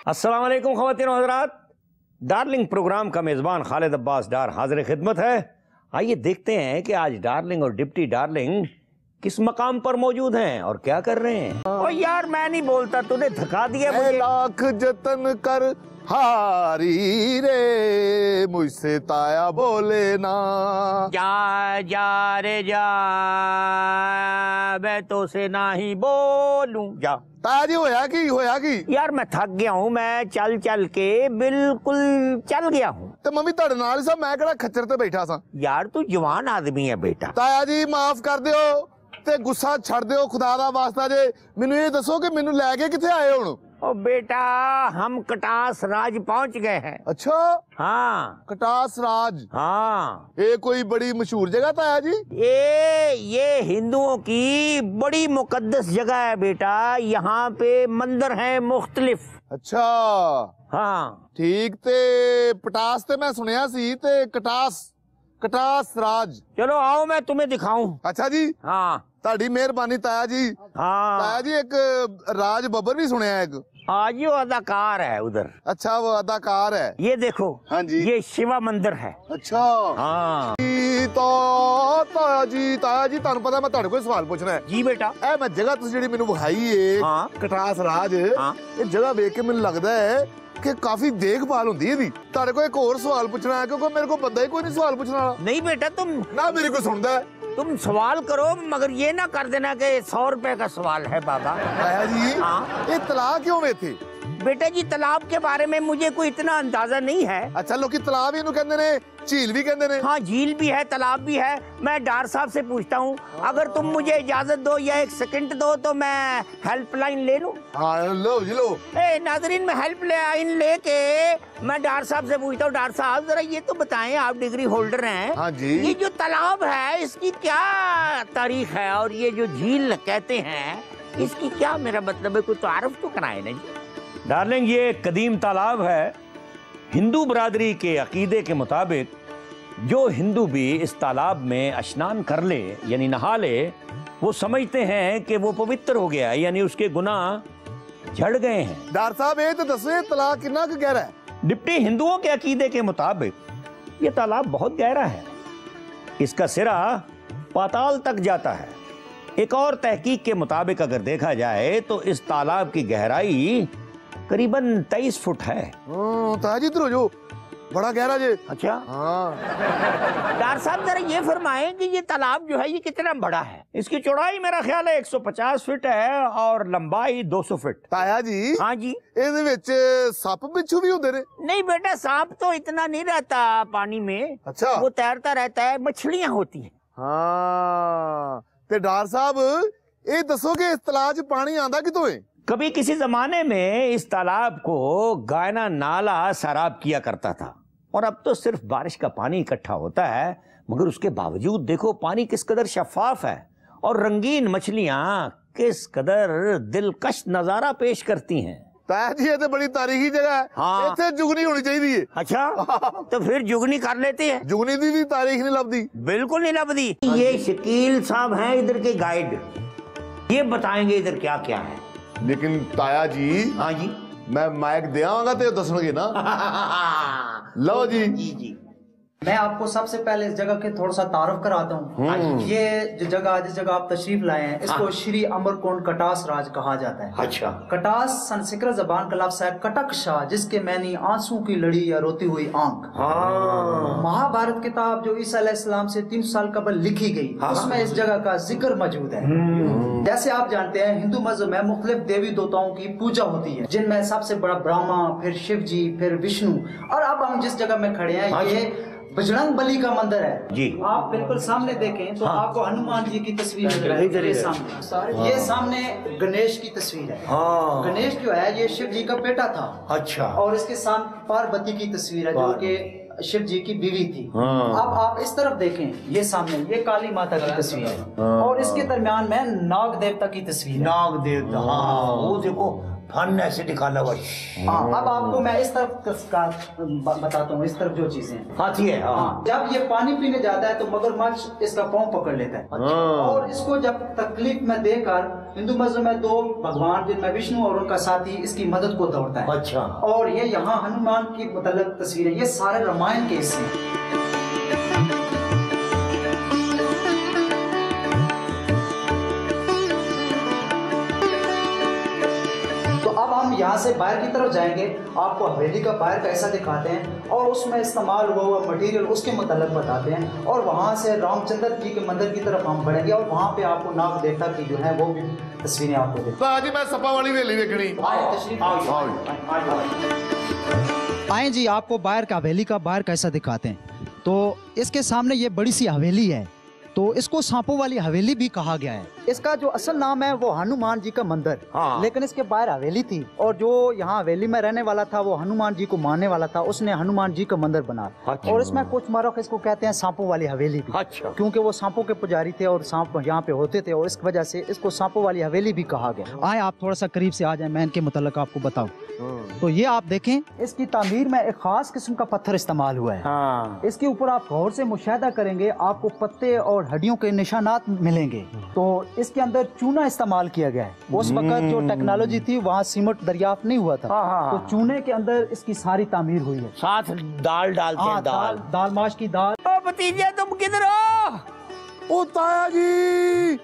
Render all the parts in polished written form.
अस्सलाम वालेकुम ख़वातीन और हज़रात, डार्लिंग प्रोग्राम का मेज़बान खालिद अब्बास डार हाज़िर खिदमत है। आइए देखते हैं कि आज डार्लिंग और डिप्टी डार्लिंग किस मकाम पर मौजूद हैं और क्या कर रहे हैं। ओ यार मैं नहीं बोलता, तूने थका दिया मुझे। लाख जतन कर हारी रे, मुझसे ताया बोले ना। जा जा रे जा, मैं तो से ना ही बोलूं। जा ताया जी होया की यार मैं थक गया हूँ, मैं चल चल के बिल्कुल चल गया हूँ। ते मम्मी तुहाडे नाल सा, मैं केड़ा खच्चर ते बैठा सा। यार तू जवान आदमी है बेटा। ताया जी माफ कर दियो ते गुस्सा छड़ दियो, खुदा दा वास्ता जे मैनू ये दसो कि मैनू लेके किथे आए हुण। ओ बेटा हम कटास राज पहुंच गए हैं। अच्छा हाँ कटास राज, हाँ ये कोई बड़ी मशहूर जगह ताया जी? ये हिंदुओं की बड़ी मुकद्दस जगह है बेटा। यहाँ पे मंदिर हैं मुख्तलिफ। अच्छा हाँ ठीक, ते पटास ते मैं सुनिया सी, ते कटास राज। चलो आओ मैं तुम्हें दिखाऊं। अच्छा जी हाँ ताड़ी मेहरबानी ताया जी। हाँ ताया जी एक राज बब्बर भी सुनिया एक। आज ये अदाकार है उधर। अच्छा वो अदाकार है। ये देखो हाँ जी ये शिवा मंदिर है। अच्छा हाँ ताया जी तानू पता मैं ताड़े कोई सवाल पूछना है। जी बेटा। ए मैं जगह तुसी जेड़ी मैनू विखाई है हाँ कटास राज, हाँ ये जगह देख के मैनू लगदा है कि काफी देखभाल होंदी है दी। ताड़े को एक और सवाल पूछना है क्योंकि मेरे को बंदा ही कोई नहीं सवाल पूछने वाला। नहीं बेटा तुम ना मेरी को सुनदा है। तुम सवाल करो मगर ये ना कर देना कि 100 रुपए का सवाल है बाबा। ताया जी हाँ ये तलाक क्यों में थे? बेटा जी तालाब के बारे में मुझे कोई इतना अंदाजा नहीं है। अच्छा लोग तालाब ही कहते ने, झील भी कहते ने। हाँ झील भी है तालाब भी है। मैं डार साहब से पूछता हूँ, अगर तुम मुझे इजाजत दो या 1 सेकंड दो तो मैं हेल्पलाइन ले लूं। हाँ लो जी लो। नाजरीन मैं हेल्पलाइन लेके मैं डार साहब से पूछता हूँ, डार साहब जरा ये तो बताएं, आप डिग्री होल्डर हैं। हाँ जी। ये जो तालाब है इसकी क्या तारीख है और ये जो झील कहते हैं इसकी क्या मेरा मतलब है, कोई तारुफ तो कराए ना जी। डार्लिंग ये कदीम तालाब है। हिंदू बरादरी के अकीदे के मुताबिक जो हिंदू भी इस तालाब में स्नान कर ले यानी नहा ले, वो समझते हैं कि वो पवित्र हो गया यानी उसके गुनाह झड़ गए हैं। डार साहब ये तो दसो तालाब कितना गहरा है? डिप्टी हिंदुओं के अकीदे के मुताबिक ये तालाब बहुत गहरा है। इसका सिरा पाताल तक जाता है। एक और तहकीक के मुताबिक अगर देखा जाए तो इस तालाब की गहराई करीबन 23 फुट है। ताजी इधर जो बड़ा गहरा जे। अच्छा हाँ। डार साहब जरा ये फरमाएं कि ये तालाब जो है ये कितना बड़ा है? इसकी चौड़ाई मेरा ख्याल है 150 फीट है और लंबाई 200 फीट। ताया जी हाँ जी ਇਹਦੇ ਵਿੱਚ सप बिच्छू भी होते ने? नहीं बेटा सांप तो इतना नहीं रहता पानी में। अच्छा वो तैरता रहता है, मछलियां होती है। हाँ ते डार साहब ये दसो कि इस तालाब च पानी आंदा कितों है? कभी किसी जमाने में इस तालाब को गायना नाला सैराब किया करता था और अब तो सिर्फ बारिश का पानी इकट्ठा होता है, मगर उसके बावजूद देखो पानी किस कदर शफाफ है और रंगीन मछलियां किस कदर दिलकश नजारा पेश करती हैं। ताया जी ये तो बड़ी तारीखी जगह है। हाँ। इत्थे जुगनी होनी चाहिए। अच्छा तो फिर जुगनी कर लेते हैं। जुगनी दी भी तारीख नहीं लभदी। बिल्कुल नहीं लभदी। ये शकील साहब हैं इधर के गाइड, ये बताएंगे इधर क्या क्या है। लेकिन ताया जी हाँ जी मैं माइक दे आऊंगा तो दसोगे ना। लो जी। जी मैं आपको सबसे पहले इस जगह के थोड़ा सा तारुफ कराता हूँ। ये जो जगह जिस जगह आप तशरीफ लाए हैं इसको श्री अमरकोंड कटास राज कहा जाता है। अच्छा कटास संस्कृत जबान का लफ्ज है कटक शाह, जिसके मैनी आंसू की लड़ी या रोती हुई आंख। महाभारत किताब जो ईसा अलैहिस्सलाम से 300 साल कबल लिखी गई उसमें इस जगह का जिक्र मौजूद है। जैसे आप जानते हैं हिंदू मजहब में मुख्तलिफ देवी देवताओं की पूजा होती है, जिनमें सबसे बड़ा ब्रह्मा, फिर शिव जी, फिर विष्णु, और अब हम जिस जगह में खड़े हैं ये बजरंग बली का मंदिर है जी। आप बिल्कुल सामने देखें तो आपको हनुमान जी की तस्वीर नजर आएगी। ये सामने गणेश की तस्वीर है। गणेश जो है ये शिव जी का बेटा था। अच्छा और इसके सामने पार्वती की तस्वीर है जो कि शिव जी की बीवी थी। अब आप इस तरफ देखें, ये सामने ये काली माता की तस्वीर है और इसके दरमियान में नाग देवता की तस्वीर है। नाग देवता, हाँ वो देखो फन ऐसे निकाला हुआ। हाँ, अब आपको मैं इस तरफ का बताता हूँ, इस तरफ जो चीजें हैं। हाथी है। हाँ, जब ये पानी पीने जाता है तो मगरमच्छ इसका पाँव पकड़ लेता है। और इसको जब तकलीफ में देकर हिंदू मजहब में दो भगवान जिनमें विष्णु और उनका साथी इसकी मदद को दौड़ता है। अच्छा। और ये यहाँ हनुमान की मुतल्लक तस्वीरें, ये सारे रामायण के हिस्से हैं। अब हम यहाँ से बाहर की तरफ जाएंगे, आपको हवेली का बाहर कैसा दिखाते हैं और उसमें इस्तेमाल हुआ मटेरियल उसके मुताबिक बताते हैं। और वहाँ से रामचंद्र जी के मंदिर की तरफ हम बढ़ेंगे और वहाँ पे आपको नाग देवता की जो है वो भी तस्वीरें आपको देखते हैं। जी मैं सपा वाली हवेली देखनी। आए जी, आपको बाहर का हवेली का बाहर कैसा दिखाते हैं। तो इसके सामने ये बड़ी सी हवेली है, तो इसको सांपों वाली हवेली भी कहा गया है। इसका जो असल नाम है वो हनुमान जी का मंदिर। हाँ। लेकिन इसके बाहर हवेली थी और जो यहाँ हवेली में रहने वाला था वो हनुमान जी को मानने वाला था, उसने हनुमान जी का मंदिर बनाया। अच्छा। और इसमें कुछ मरख इसको कहते हैं सांपों वाली हवेली भी। अच्छा। क्योंकि वो सांपों के पुजारी थे और सांप यहाँ पे होते थे और इस वजह से इसको सांपों वाली हवेली भी कहा गया। आए आप थोड़ा सा करीब से आ जाए, मैं इनके मुताल्लिक आपको बताऊँ। तो ये आप देखें, इसकी तामीर में एक खास किस्म का पत्थर इस्तेमाल हुआ है। हाँ। इसके ऊपर आप गौर से मुशाहिदा करेंगे, आपको पत्ते और हड्डियों के निशानात मिलेंगे। तो इसके अंदर चूना इस्तेमाल किया गया है। उस वक्त जो टेक्नोलॉजी थी वहाँ सीमेंट दरियाफ्त नहीं हुआ था। हाँ। तो चूने के अंदर इसकी सारी तामीर हुई है। साथ दाल डालते हैं। दाल माश की दाल। ओ भतीजे तुम किधर हो? ओ ताया जी,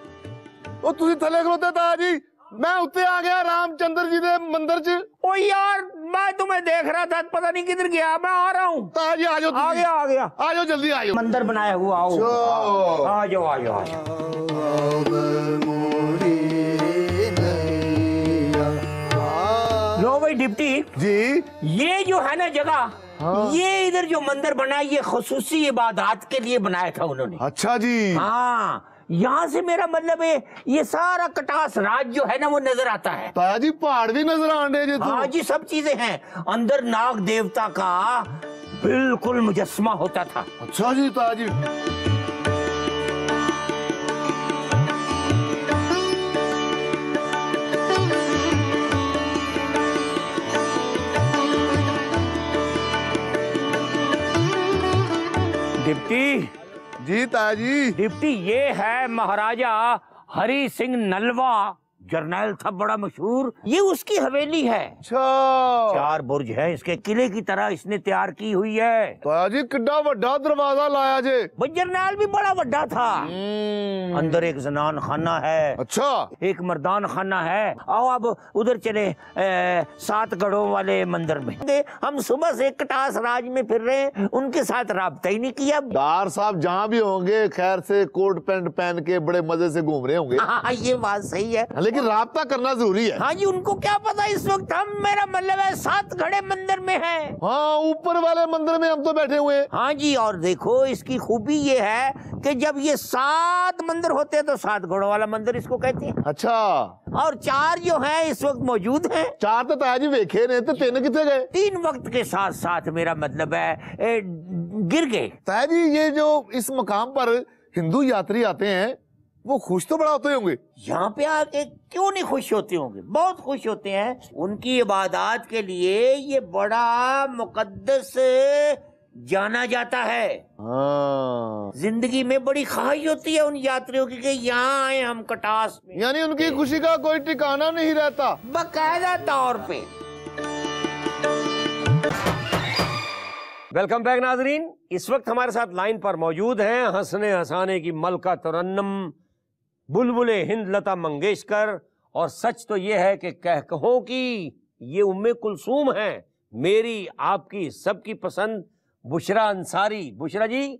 ओ तुसी थले खलोते ताया जी, मैं उत्ते आ गया रामचंद्र जी दे मंदिर च। ओ यार मैं तुम्हें देख रहा था, पता नहीं किधर गया। मैं आ रहा हूँ। ताया जी आ जाओ। आ गया आ जाओ जल्दी आ जाओ। मंदिर बनाया हुआ आओ। आ जाओ आ जाओ। लो भाई डिप्टी जी, ये जो है ना जगह, ये इधर जो मंदिर बना ये खुसूसी इबादत के लिए बनाया था उन्होंने। अच्छा जी। हाँ, यहाँ से मेरा मतलब है ये सारा कटास राज जो है ना वो नजर आता है। ताया जी पहाड़ भी नजर आने जी। हाँ जी, सब चीजें हैं। अंदर नाग देवता का बिल्कुल मुजस्समा होता था। अच्छा जी ताया जी। डिप्टी जी ताया जी। डिप्टी ये है महाराजा हरि सिंह नलवा, जर्नैल था बड़ा मशहूर। ये उसकी हवेली है। अच्छा। 4 बुर्ज है इसके, किले की तरह इसने तैयार की हुई है। ताया जी किड्डा वड्डा दरवाजा लाया जे। वो जर्नैल भी बड़ा बड़ा था। अंदर एक जनान खाना है। अच्छा। एक मर्दान खाना है। आओ अब उधर चले 7 गढ़ों वाले मंदिर में। हम सुबह से कटास राज में फिर रहे हैं, उनके साथ राब्ता ही नहीं किया। डार साहब जहाँ भी होंगे खैर से कोट पैंट पहन के बड़े मजे से घूम रहे होंगे। हाँ ये बात सही है, लेकिन राब्ता करना जरूरी है। हाँ जी, उनको क्या पता इस वक्त हम, मेरा मतलब है 7 घड़े मंदिर में हैं। हाँ ऊपर वाले मंदिर में हम तो बैठे हुए हैं। हाँ जी, और देखो इसकी खूबी ये है कि जब ये 7 मंदिर होते हैं तो 7 घड़ों वाला मंदिर इसको कहते हैं। अच्छा। और 4 जो है इस वक्त मौजूद हैं। 4 तो ताया जी वेखे ने, तो 3 कितने गए? 3 वक्त के साथ साथ मेरा मतलब है गिर गए। ताया जी ये जो इस मकाम पर हिंदू यात्री आते हैं वो खुश तो बड़ा होते होंगे। यहाँ पे आके क्यों नहीं खुश होते होंगे, बहुत खुश होते हैं। उनकी इबादत के लिए ये बड़ा मुकद्दस जाना जाता है। जिंदगी में बड़ी ख्वाहिश होती है उन यात्रियों की कि यहाँ आए हम कटास में। यानी उनकी खुशी का कोई ठिकाना नहीं रहता, बाकायदा तौर पे। वेलकम बैक नाजरीन। इस वक्त हमारे साथ लाइन पर मौजूद हैं हंसने हंसाने की मलका तरन्नम, बुलबुले हिंद लता मंगेशकर। और सच तो ये है कि कहकहों की ये उम्मे कुलसूम हैं, मेरी आपकी सबकी पसंद बुशरा अंसारी। बुशरा जी,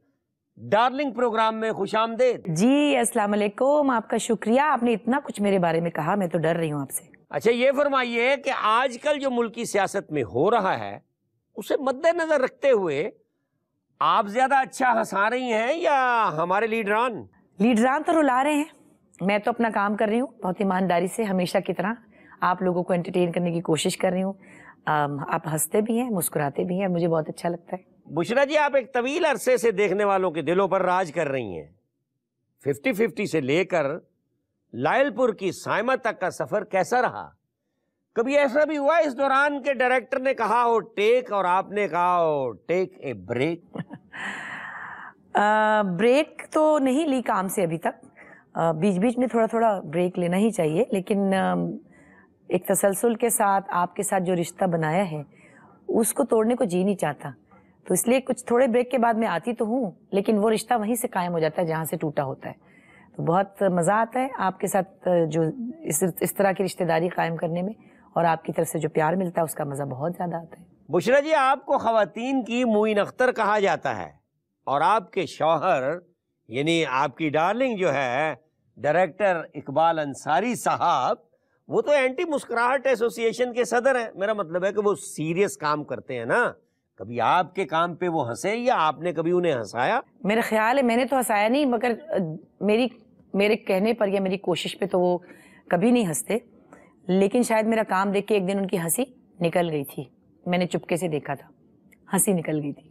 डार्लिंग प्रोग्राम में खुशामदेद। जी अस्सलाम वालेकुम, आपका शुक्रिया, आपने इतना कुछ मेरे बारे में कहा, मैं तो डर रही हूँ आपसे। अच्छा ये फरमाइए कि आजकल जो मुल्की सियासत में हो रहा है उसे मद्देनजर रखते हुए आप ज्यादा अच्छा हंसा रही हैं या हमारे लीडरान? लीडरान तो रुला रहे हैं, मैं तो अपना काम कर रही हूँ बहुत ईमानदारी से, हमेशा की तरह आप लोगों को एंटरटेन करने की कोशिश कर रही हूँ। आप हंसते भी हैं, मुस्कुराते भी हैं, मुझे बहुत अच्छा लगता है। बुशरा जी, आप एक तवील अरसे से देखने वालों के दिलों पर राज कर रही हैं। 50-50 से लेकर लायलपुर की सायमा तक का सफर कैसा रहा? कभी ऐसा भी हुआ इस दौरान के डायरेक्टर ने कहा हो टेक और आपने कहा हो टेक ए ब्रेक? ब्रेक तो नहीं ली काम से अभी तक। बीच बीच में थोड़ा थोड़ा ब्रेक लेना ही चाहिए, लेकिन एक तसलसल के साथ आपके साथ जो रिश्ता बनाया है उसको तोड़ने को जी नहीं चाहता, तो इसलिए कुछ थोड़े ब्रेक के बाद मैं आती तो हूँ, लेकिन वो रिश्ता वहीं से कायम हो जाता है जहाँ से टूटा होता है। तो बहुत मज़ा आता है आपके साथ जो इस तरह की रिश्तेदारी कायम करने में, और आपकी तरफ से जो प्यार मिलता है उसका मज़ा बहुत ज़्यादा आता है। बुशरा जी, आपको ख़वातीन की मुइन अख्तर कहा जाता है और आपके शौहर यानी आपकी डार्लिंग जो है डायरेक्टर इकबाल अंसारी साहब, वो तो एंटी मुस्कुराहट एसोसिएशन के सदर हैं। मेरा मतलब है कि वो सीरियस काम करते हैं ना। कभी आपके काम पे वो हंसे या आपने कभी उन्हें हंसाया? मेरा ख्याल है मैंने तो हंसाया नहीं, मगर मेरे कहने पर या मेरी कोशिश पे तो वो कभी नहीं हंसते, लेकिन शायद मेरा काम देख के एक दिन उनकी हंसी निकल गई थी। मैंने चुपके से देखा था, हंसी निकल गई थी।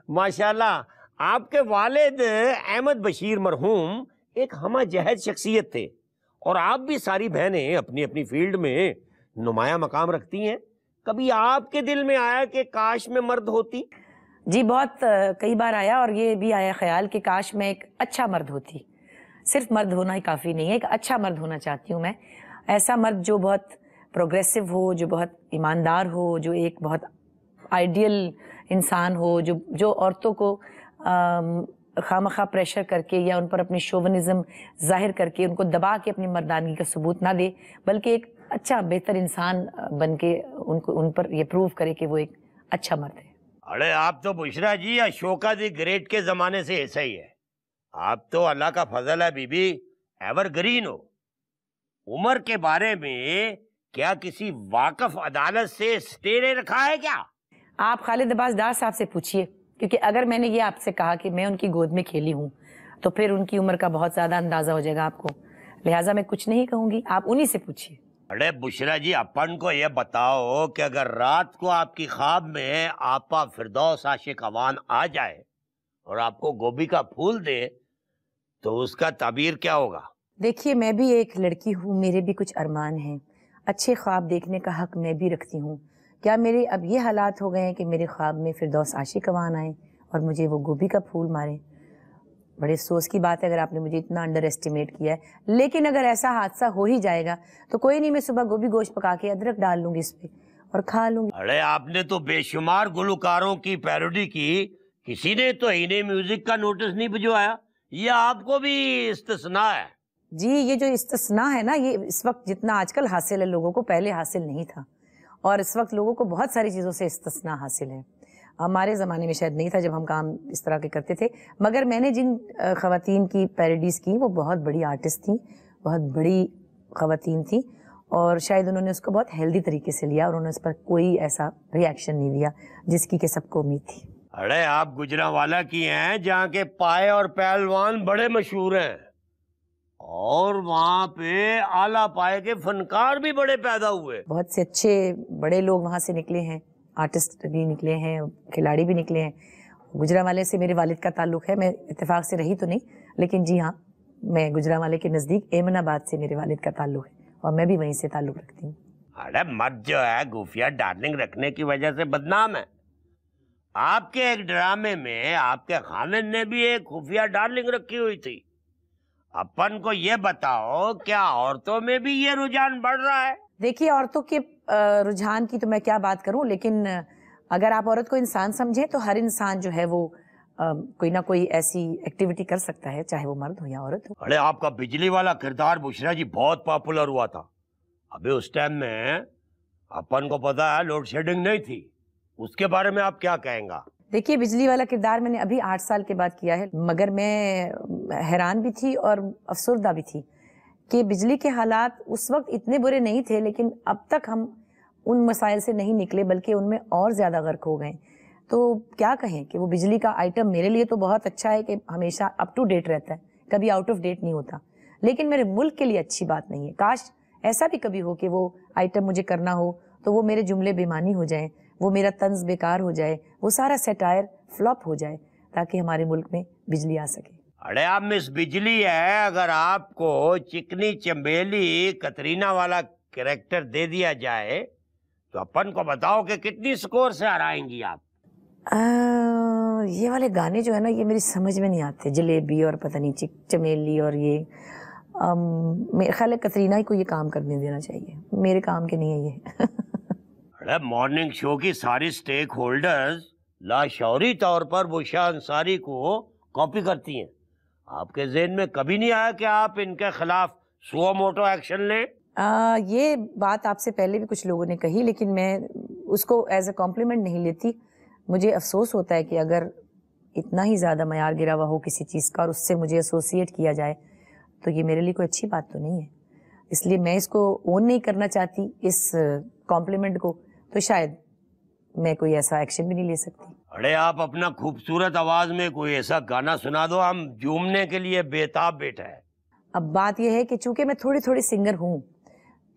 माशाल्लाह, आपके वालिद अहमद बशीर मरहूम एक हमा जहद शख्सियत थे और आप भी सारी बहनें अपनी अपनी फील्ड में नुमाया मकाम रखती हैं। कभी आपके दिल में आया कि काश में मर्द होती? जी, बहुत कई बार आया, और ये भी आया ख्याल कि काश मैं एक अच्छा मर्द होती। सिर्फ मर्द होना ही काफ़ी नहीं है, एक अच्छा मर्द होना चाहती हूँ मैं। ऐसा मर्द जो बहुत प्रोग्रेसिव हो, जो बहुत ईमानदार हो, जो एक बहुत आइडियल इंसान हो, जो औरतों को खामखा प्रेशर करके या उन पर अपनी शोवनिज्म जाहिर करके उनको दबा के अपनी मर्दानगी का सबूत ना दे, बल्कि एक अच्छा बेहतर इंसान बन के उन पर ये प्रूव करे कि वो एक अच्छा मर्द है। अरे आप तो बुशरा जी अशोका दी ग्रेट के जमाने से ऐसा ही है। आप तो अल्लाह का फजल है बीबी, एवरग्रीन हो। उम्र के बारे में क्या किसी वाकफ अदालत से स्टे ले रखा है क्या? आप खालिद अब्बास डार साहब से पूछिए, क्योंकि अगर मैंने ये आपसे कहा कि मैं उनकी गोद में खेली हूँ तो फिर उनकी उम्र का बहुत ज़्यादा अंदाज़ा हो जाएगा आपको, लिहाजा मैं कुछ नहीं कहूँगी, आप उन्हीं से पूछिए। अरे बुशरा जी, अपन को ये बताओ कि अगर रात को आपकी ख्वाब में आपा फिरदौस आशिक अवान आ जाए और आपको गोभी का फूल दे तो उसका ताबीर क्या होगा? देखिए, मैं भी एक लड़की हूँ, मेरे भी कुछ अरमान हैं, अच्छे ख्वाब देखने का हक मैं भी रखती हूँ। क्या मेरे अब ये हालात हो गए हैं कि मेरे ख्वाब में फिरदौस आशिक अवान आए और मुझे वो गोभी का फूल मारे? बड़े अफसोस की बात है अगर आपने मुझे इतना अंडर एस्टिमेट किया है, लेकिन अगर ऐसा हादसा हो ही जाएगा तो कोई नहीं, मैं सुबह गोभी गोश्त पका के अदरक डाल लूंगी इस पे और खा लूंगी। अरे आपने तो बेशुमार गुलकारों की पैरोडी की, किसी ने तो इन्हें म्यूजिक का नोटिस नहीं भिजवाया। ये आपको भी इस्तिस्ना है? जी, ये जो इस्तिस्ना है ना, ये इस वक्त जितना आजकल हासिल है लोगों को, पहले हासिल नहीं था, और इस वक्त लोगों को बहुत सारी चीज़ों से इस्तिस्ना हासिल है। हमारे ज़माने में शायद नहीं था जब हम काम इस तरह के करते थे, मगर मैंने जिन ख़वातीन की पैरोडीज़ की वो बहुत बड़ी आर्टिस्ट थी, बहुत बड़ी ख़वातीन थी, और शायद उन्होंने उसको बहुत हेल्दी तरीके से लिया और उन्होंने उस पर कोई ऐसा रिएक्शन नहीं दिया जिसकी कि सबको उम्मीद थी। अरे आप गुजरांवाला की हैं जहाँ के पाए और पहलवान बड़े मशहूर हैं, और वहाँ पे आला पाए के फनकार भी बड़े पैदा हुए। बहुत से अच्छे बड़े लोग वहाँ से निकले हैं, आर्टिस्ट भी निकले हैं, खिलाड़ी भी निकले हैं। गुजरांवाले से मेरे वालिद का ताल्लुक है, मैं इत्तेफाक से रही तो नहीं, लेकिन जी हाँ, मैं गुजरांवाले के नज़दीक एमनाबाद से मेरे वालिद का ताल्लुक है और मैं भी वहीं से ताल्लुक रखती हूँ। अरे मर्द जो है खुफिया डार्लिंग रखने की वजह से बदनाम है। आपके एक ड्रामे में आपके खामिद ने भी एक खुफिया डार्लिंग रखी हुई थी। अपन को ये बताओ, क्या औरतों में भी ये रुझान बढ़ रहा है? देखिए, औरतों के रुझान की तो मैं क्या बात करूं, लेकिन अगर आप औरत को इंसान समझें तो हर इंसान जो है वो कोई ना कोई ऐसी एक्टिविटी कर सकता है, चाहे वो मर्द हो या औरत हो। अरे आपका बिजली वाला किरदार बुशरा जी बहुत पॉपुलर हुआ था। अभी उस टाइम में अपन को पता है लोड शेडिंग नहीं थी, उसके बारे में आप क्या कहेंगे? देखिए, बिजली वाला किरदार मैंने अभी 8 साल के बाद किया है, मगर मैं हैरान भी थी और अफसरदा भी थी कि बिजली के हालात उस वक्त इतने बुरे नहीं थे, लेकिन अब तक हम उन मसाइल से नहीं निकले बल्कि उनमें और ज़्यादा गर्क हो गए। तो क्या कहें कि वो बिजली का आइटम मेरे लिए तो बहुत अच्छा है कि हमेशा अप टू डेट रहता है, कभी आउट ऑफ डेट नहीं होता, लेकिन मेरे मुल्क के लिए अच्छी बात नहीं है। काश ऐसा भी कभी हो कि वो आइटम मुझे करना हो तो वो मेरे जुमले बेमानी हो जाए, वो मेरा तंज बेकार हो जाए, वो सारा सेटायर फ्लॉप हो जाए, ताकि हमारे मुल्क में बिजली आ सके। अरे आप मिस बिजली है, अगर आपको चिकनी चंबेली कतरीना वाला कैरेक्टर दे दिया जाए तो अपन को बताओ कि कितनी स्कोर से हराएंगी आप? ये वाले गाने जो है ना, ये मेरी समझ में नहीं आते। जलेबी और पता नहीं चमेली और ये मेरे ख्याल है कतरीना ही को ये काम करने देना चाहिए, मेरे काम के नहीं है ये। अरे मॉर्निंग शो की सारी स्टेक होल्डर्स लाशौरी तौर पर बुशरा अंसारी को कॉपी करती हैं। आपके ज़हन में कभी नहीं आया कि आप इनके खिलाफ सुओ मोटो एक्शन लें? ये बात आपसे पहले भी कुछ लोगों ने कही, लेकिन मैं उसको एज ए कॉम्प्लीमेंट नहीं लेती। मुझे अफसोस होता है कि अगर इतना ही ज़्यादा मयार गिरा हुआ हो किसी चीज़ का और उससे मुझे एसोसिएट किया जाए तो ये मेरे लिए कोई अच्छी बात तो नहीं है। इसलिए मैं इसको ओन नहीं करना चाहती इस कॉम्प्लीमेंट को, तो शायद मैं कोई ऐसा एक्शन भी नहीं ले सकती। अरे आप अपना खूबसूरत आवाज में कोई ऐसा गाना सुना दो, हम झूमने के लिए बेताब बैठे हैं। अब बात यह है कि चूंकि मैं थोड़ी थोड़ी सिंगर हूँ,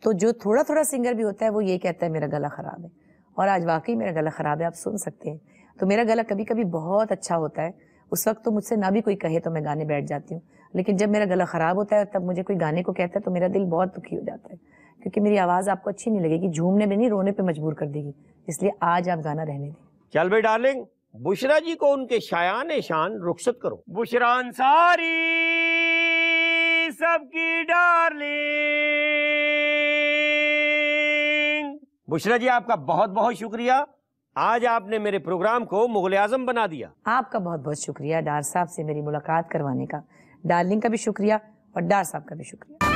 तो जो थोड़ा थोड़ा सिंगर भी होता है वो ये कहता है मेरा गला खराब है, और आज वाकई मेरा गला खराब है, आप सुन सकते हैं। तो मेरा गला कभी कभी बहुत अच्छा होता है, उस वक्त तो मुझसे ना भी कोई कहे तो मैं गाने बैठ जाती हूँ, लेकिन जब मेरा गला खराब होता है तब मुझे कोई गाने को कहता है तो मेरा दिल बहुत दुखी हो जाता है, क्योंकि मेरी आवाज़ आपको अच्छी नहीं लगेगी, झूमने में नहीं रोने पे मजबूर कर देगी। इसलिए आज आप गाना रहने दें। चल भाई डार्लिंग, बुशरा जी को उनके शायान शान रुखसत करो। बुशरा अंसारी सबकी डार्लिंग। बुशरा जी आपका बहुत बहुत शुक्रिया, आज आपने मेरे प्रोग्राम को मुगल आजम बना दिया। आपका बहुत बहुत शुक्रिया डार साहब से मेरी मुलाकात करवाने का, डार्लिंग का भी शुक्रिया और डार साहब का भी शुक्रिया।